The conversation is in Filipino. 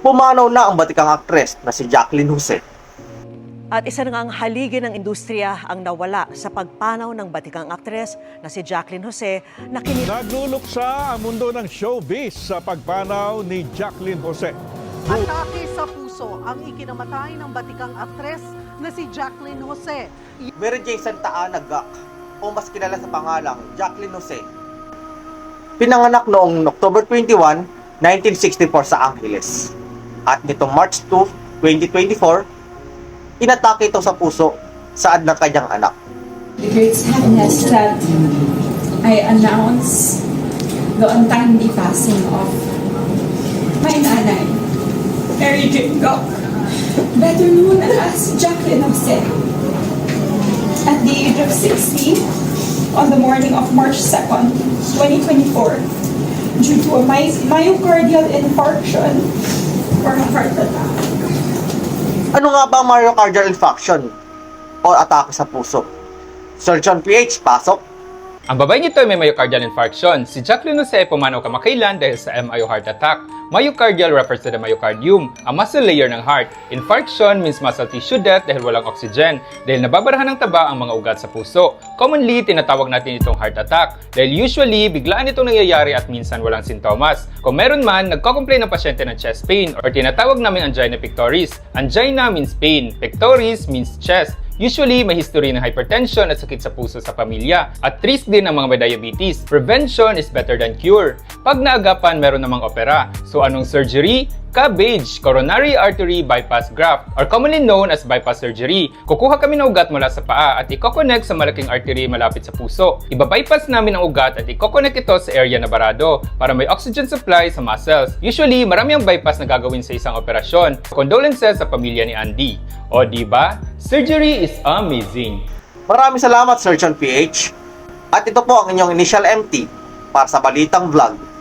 pumanaw na ang batikang aktres na si Jacqueline Jose. At isa na nga ang haligi ng industriya ang nawala sa pagpanaw ng batikang aktres na si Jacqueline Jose na Nagluluksa ang mundo ng showbiz sa pagpanaw ni Jacqueline Jose. Atake sa puso ang ikinamatay ng batikang aktres na si Jacqueline Jose. Mary J. Santa Ana Gak, o mas kilala sa pangalang Jacqueline Jose. Pinanganak noong October 21, 1964 sa Angeles. At nitong March 2, 2024, inatake ito sa puso saad ng kanyang anak. The great sadness that I announce the untimely passing of my nanay, Mary J. Gok, better known as Jacqueline Jose. At the age of 60, on the morning of March 2nd, 2024, due to a myocardial infarction or a heart attack. Ano nga ba ang myocardial infarction o atake sa puso? Surgeon PH, pasok! Ang babae nito ay may myocardial infarction. Si Jacqueline Jose pumanaw kamakailan dahil sa MIO heart attack. Myocardial refers to the myocardium, a muscle layer ng heart. Infarction means muscle tissue death dahil walang oxygen, dahil nababarahan ng taba ang mga ugat sa puso. Commonly, tinatawag natin itong heart attack dahil usually, biglaan itong nangyayari at minsan walang sintomas. Kung meron man, nagko-complain ng pasyente ng chest pain or tinatawag namin angina pectoris. Angina means pain, pectoris means chest. Usually, may history ng hypertension at sakit sa puso sa pamilya. At risk din ng mga may diabetes. Prevention is better than cure. Pag naagapan, meron namang opera. So anong surgery? CABG, coronary artery bypass graft, or commonly known as bypass surgery. Kukuha kami ng ugat mula sa paa at i-connect sa malaking artery malapit sa puso. Iba-bypass namin ang ugat at i-connect ito sa area na barado para may oxygen supply sa muscles. Usually, marami ang bypass na gagawin sa isang operasyon. Condolences sa pamilya ni Andy. O diba? Surgery is amazing. Maraming salamat, Surgeon PH. At ito po ang inyong initial MT para sa Balitang Vlog.